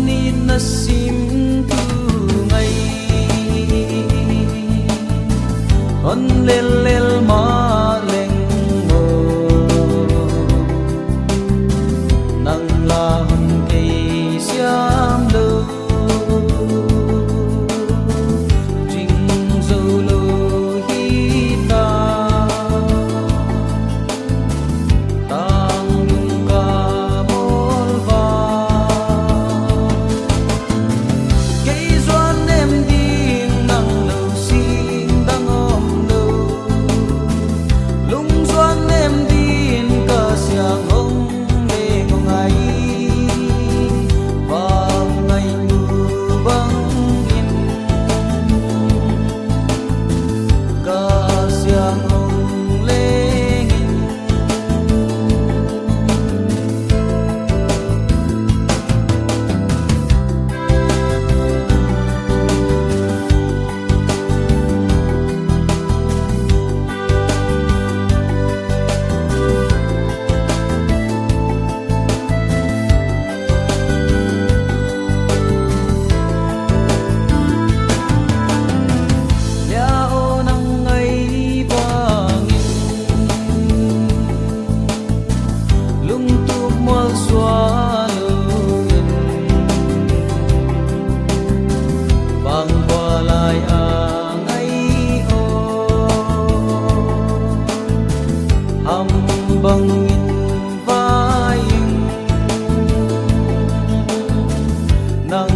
ni na sim tu ngai on lel lel ma leng mo nang la hon ke siam lo jing zo lo hi ta tang lung ka mol va ke zuan em ding nang lo sim dang om lo lung zuan em din ka siang hong le ngong ai vang ngai nu bang in ka siang hong le ngin ya o nang ngai bangin lung tu mol sualuin bang walai ang ai o ham bang in vai nang